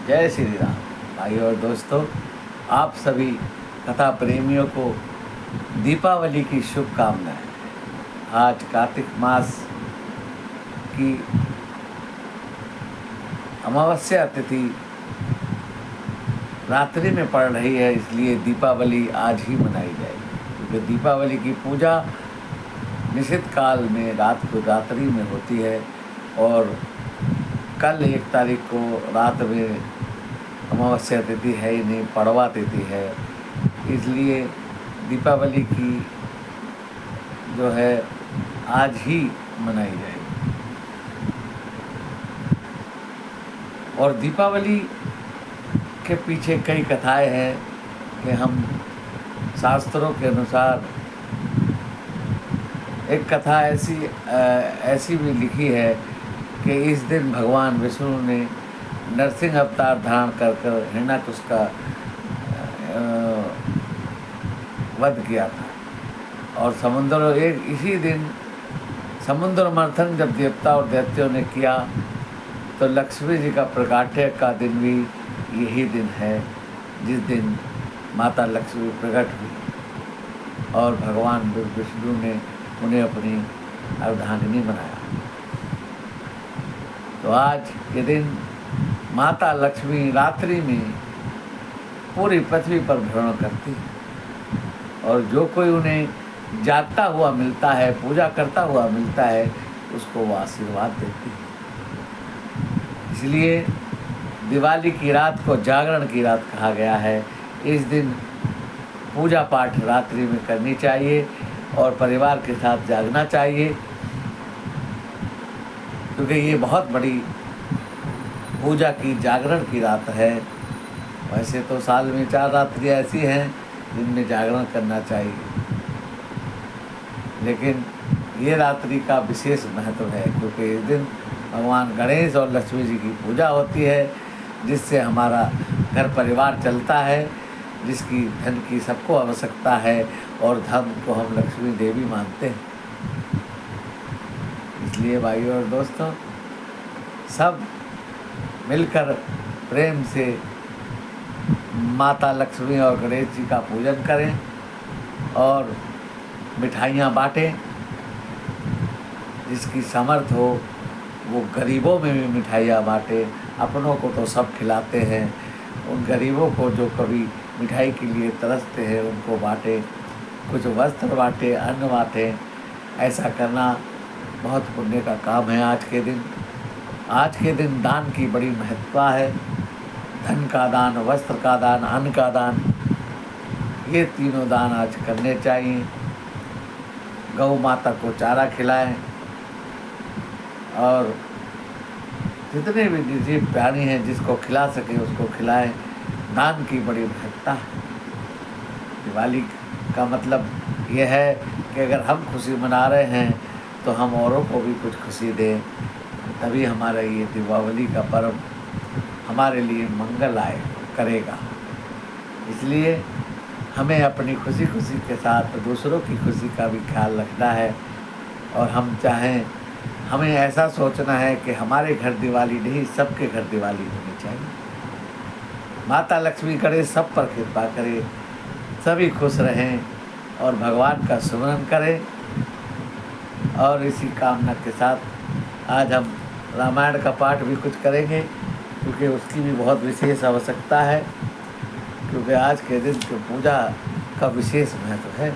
जय श्री राम। भाई और दोस्तों, आप सभी कथा प्रेमियों को दीपावली की शुभकामनाएं। आज कार्तिक मास की अमावस्या तिथि रात्रि में पड़ रही है, इसलिए दीपावली आज ही मनाई जाएगी। क्योंकि दीपावली की पूजा निश्चित काल में रात्रि में होती है और कल 1 तारीख को रात में अमावस्या तिथि है ही नहीं, पड़वा तिथि है। इसलिए दीपावली की जो है आज ही मनाई जाएगी। और दीपावली के पीछे कई कथाएं हैं कि हम शास्त्रों के अनुसार एक कथा ऐसी भी लिखी है कि इस दिन भगवान विष्णु ने नरसिंह अवतार धारण कर हिरण्याकश का वध किया था। और इसी दिन समुद्र मंथन जब देवता और दैत्यों ने किया तो लक्ष्मी जी का प्रकाट्य का दिन भी यही दिन है, जिस दिन माता लक्ष्मी प्रकट हुई और भगवान विष्णु ने उन्हें अपनी अर्धांगिनी बनाया। तो आज के दिन माता लक्ष्मी रात्रि में पूरी पृथ्वी पर भ्रमण करती है और जो कोई उन्हें जागता हुआ मिलता है, पूजा करता हुआ मिलता है, उसको वो आशीर्वाद देती है। इसलिए दिवाली की रात को जागरण की रात कहा गया है। इस दिन पूजा पाठ रात्रि में करनी चाहिए और परिवार के साथ जागना चाहिए, क्योंकि ये बहुत बड़ी पूजा की जागरण की रात है। वैसे तो साल में 4 रात्रियाँ ऐसी हैं जिनमें जागरण करना चाहिए, लेकिन ये रात्रि का विशेष महत्व है क्योंकि इस दिन भगवान गणेश और लक्ष्मी जी की पूजा होती है, जिससे हमारा घर परिवार चलता है, जिसकी धन की सबको आवश्यकता है और धन को हम लक्ष्मी देवी मानते हैं। इसलिए भाइयों और दोस्तों, सब मिलकर प्रेम से माता लक्ष्मी और गणेश जी का पूजन करें और मिठाइयाँ बांटें। जिसकी समर्थ हो वो गरीबों में भी मिठाइयाँ बांटे। अपनों को तो सब खिलाते हैं, उन गरीबों को जो कभी मिठाई के लिए तरसते हैं उनको बांटे, कुछ वस्त्र बांटे, अन्न बांटे। ऐसा करना बहुत पुण्य का काम है। आज के दिन दान की बड़ी महत्ता है। धन का दान, वस्त्र का दान, अन्न का दान, ये तीनों दान आज करने चाहिए। गौ माता को चारा खिलाएं और जितने भी जीव प्राणी हैं जिसको खिला सके उसको खिलाएं। दान की बड़ी महत्ता है। दिवाली का मतलब ये है कि अगर हम खुशी मना रहे हैं तो हम औरों को भी कुछ खुशी दें, तभी हमारा ये दीपावली का पर्व हमारे लिए मंगल करेगा। इसलिए हमें अपनी खुशी के साथ दूसरों की खुशी का भी ख्याल रखना है। और हमें ऐसा सोचना है कि हमारे घर दिवाली नहीं, सबके घर दिवाली होनी चाहिए। माता लक्ष्मी करे, सब पर कृपा करे, सभी खुश रहें और भगवान का सुमरन करें। और इसी कामना के साथ आज हम रामायण का पाठ भी कुछ करेंगे, क्योंकि उसकी भी बहुत विशेष आवश्यकता है, क्योंकि आज के दिन की पूजा का विशेष महत्व है।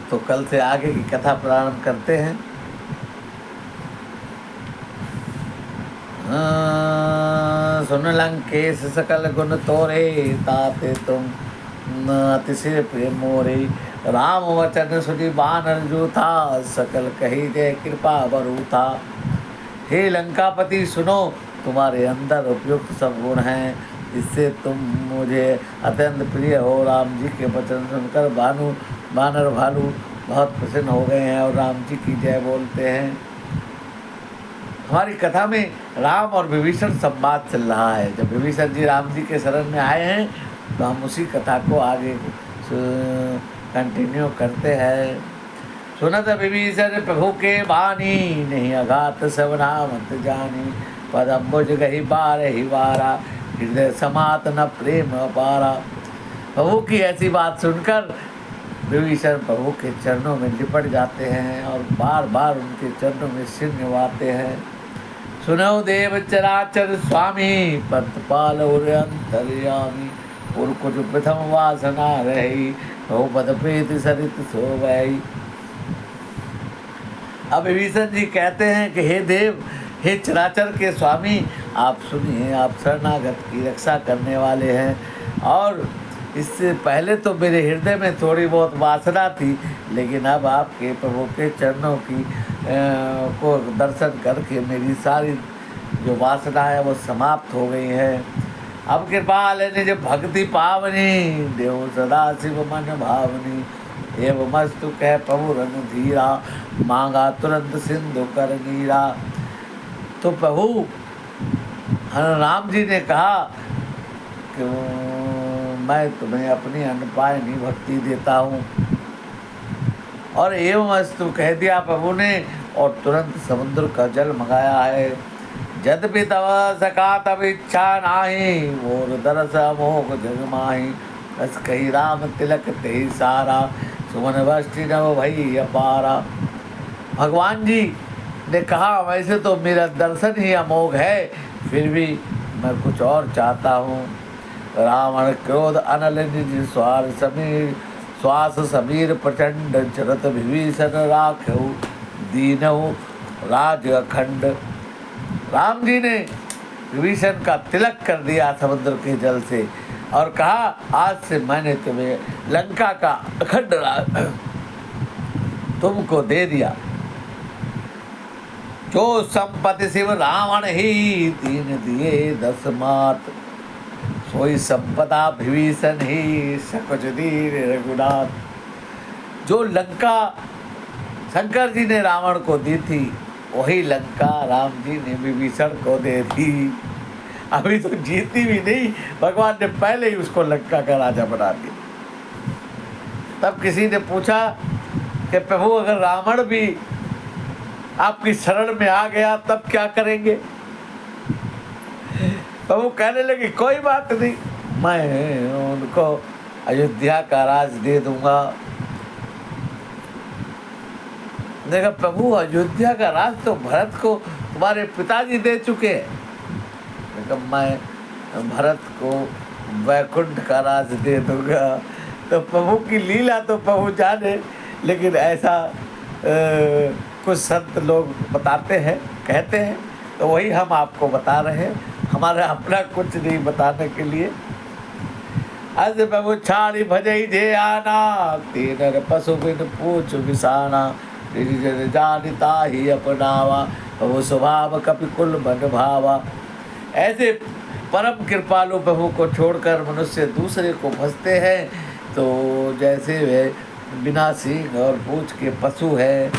तो कल से आगे की कथा प्रारंभ करते हैं। सुन लंकेश सकल गुण तोरे, ताते तुम अतिशय प्रेम मोरे। राम वचन सुनि बानर जो था, सकल कही दे कृपा बरु था। हे लंकापति सुनो, तुम्हारे अंदर उपयुक्त सब गुण हैं, इससे तुम मुझे अत्यंत प्रिय हो। राम जी के वचन सुनकर बानर भालू बहुत प्रसन्न हो गए हैं और राम जी की जय बोलते हैं। हमारी कथा में राम और विभीषण संवाद चल रहा है। जब विभीषण जी राम जी के शरण में आए हैं तो हम उसी कथा को आगे कंटिन्यू करते हैं। सुनत विभीषण प्रभु के बानी, नहीं अघात सब नामत जानी। पदम्बुज गही बार ही बारा, हृदय समात न प्रेम अपारा। प्रभु की ऐसी बात सुनकर विभीषण प्रभु के चरणों में लिपट जाते हैं और बार बार उनके चरणों में सिर निभाते हैं। सुनो देव चराचर स्वामी, पंतपाल और अंतर्यामी, और कुछ प्रथम वासना रही, हो पद प्रीत सरित सोवई। अब विभीषण जी कहते हैं कि हे देव, हे चराचर के स्वामी, आप सुनिए, आप शरणागत की रक्षा करने वाले हैं। और इससे पहले तो मेरे हृदय में थोड़ी बहुत वासना थी, लेकिन अब आपके प्रभु के चरणों की को दर्शन करके मेरी सारी जो वासना है वो समाप्त हो गई है। अब कृपा लेने जो भक्ति पावनी, देव सदा शिव मन भावनी, एवं मस्तु कह प्रभु रन धीरा, मांगा तुरंत सिंधु कर नीरा। तो प्रभु राम जी ने कहा कि मैं तुम्हें अपनी अनपायनी भक्ति देता हूँ, और एवं अस्तु कह दिया प्रभु ने, और तुरंत समुद्र का जल मंगाया है। यद्यपि तव सका तब इच्छा नाही, मोर दरस मोह जग माही, बस कही राम तिलक ते सारा, सुमन वष्टि नव भई अपारा। भगवान जी ने कहा वैसे तो मेरा दर्शन ही अमोघ है, फिर भी मैं कुछ और चाहता हूँ। रावण क्रोध अनल निज स्वार समीर, श्वास समीर प्रचंड, चरत विभीषण राखऊ, दीनऊ राज अखंड। राम जी ने विभीषण का तिलक कर दिया समुद्र के जल से और कहा आज से मैंने तुम्हें लंका का अखंड राज तुमको दे दिया। जो संपत्ति शिव रावण ही, दीन दिए 10 मात, सोई संपदा विभीषण ही, सकुच दीन रघुनाथ। जो लंका शंकर जी ने रावण को दी थी, वही लंका राम जी ने विभीषण को दे दी। अभी तो जीती भी नहीं, भगवान ने पहले ही उसको लंका का राजा बना दिया। तब किसी ने पूछा कि प्रभु अगर रावण भी आपकी शरण में आ गया तब क्या करेंगे? प्रभु कहने लगे कोई बात नहीं, मैं उनको अयोध्या का राज दे दूंगा। देखा प्रभु अयोध्या का राज तो भरत को तुम्हारे पिताजी दे चुके हैं। देखा मैं भरत को वैकुंठ का राज दे दूंगा। तो प्रभु की लीला तो प्रभु जाने, लेकिन ऐसा कुछ संत लोग बताते हैं, कहते हैं, तो वही हम आपको बता रहे हैं, हमारा अपना कुछ नहीं बताने के लिए। अज प्रभु छाड़ी भजई जे आना, तीनर पशु बिन पूछ विसाना, जानिता ही अपनावा, प्रभु स्वभाव कपि कुल मन भावा। ऐसे परम कृपालु प्रभु को छोड़कर मनुष्य दूसरे को भजते हैं, तो जैसे वे बिना सींग और पूंछ के पशु है।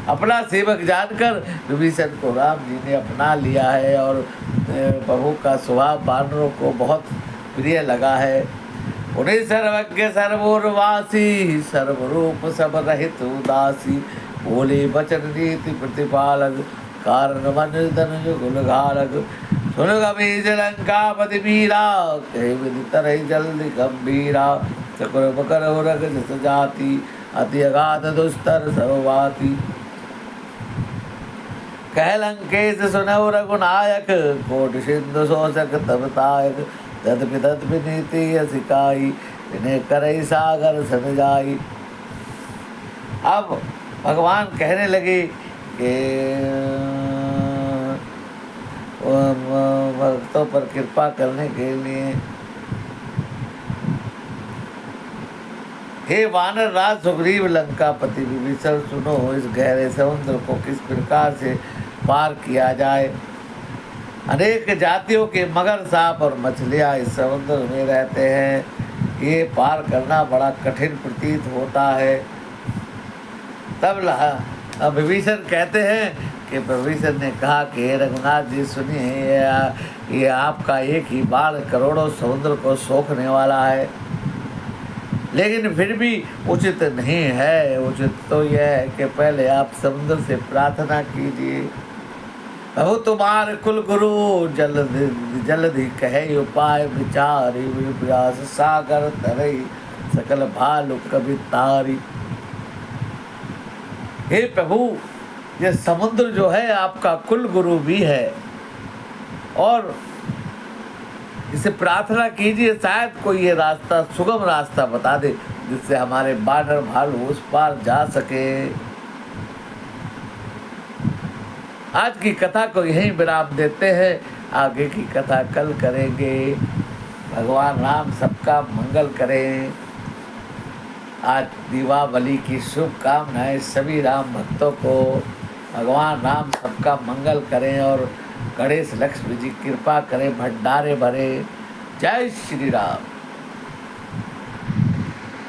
अपना सेवक जानकर विभीषण को राम जी ने अपना लिया है, और प्रभु का स्वभाव वानरों को बहुत प्रिय लगा है। उन्हें सर्वज्ञ सर्वोर्वासी, सर्वरूप सब रहित उदासी, बोले वचन नीति प्रतिपालक, कारण मन धन गुण घालक। सुन गबीज लंकापति मीरा, कहे विधि तरह जल्दी गंभीरा, चक्र बकर हो रग जस जाति, अति अगाध दुस्तर सर्ववाति। कह लंकेश सुनौ रघुनायक, कोट सिंधु शोषक तब तायक, तदपि नीति सिकाई, इन्हें करई सागर सन जाई। अब भगवान कहने लगे कि भक्तों पर कृपा करने के लिए, हे वानर राज सुग्रीव लंकापति विभीषण, सुनो इस गहरे समुद्र को किस प्रकार से पार किया जाए। अनेक जातियों के मगर, सांप और मछलियाँ इस समुद्र में रहते हैं, ये पार करना बड़ा कठिन प्रतीत होता है। तब विभीषण कहते हैं कि विभीषण ने कहा कि हे रघुनाथ जी सुनिए, ये आपका एक ही बाण करोड़ों समुद्र को सोखने वाला है, लेकिन फिर भी उचित नहीं है। उचित तो यह है कि पहले आप समुद्र से प्रार्थना कीजिए, प्रभु तुम्हारे कुल गुरु जल्दी कहे उपाय विचारी, व्यास सागर तरई सकल भालु कवि तारी। हे प्रभु, ये समुद्र जो है आपका कुल गुरु भी है, और इसे प्रार्थना कीजिए शायद कोई ये रास्ता, सुगम रास्ता बता दे जिससे हमारे बानर भालू उस पार जा सके। आज की कथा को यहीं विराम देते हैं, आगे की कथा कल करेंगे। भगवान राम सबका मंगल करें। आज दीपावली की शुभकामनाएं सभी राम भक्तों को। भगवान राम सबका मंगल करें और गणेश लक्ष्मी जी कृपा करें, भंडारे भरे। जय श्री राम।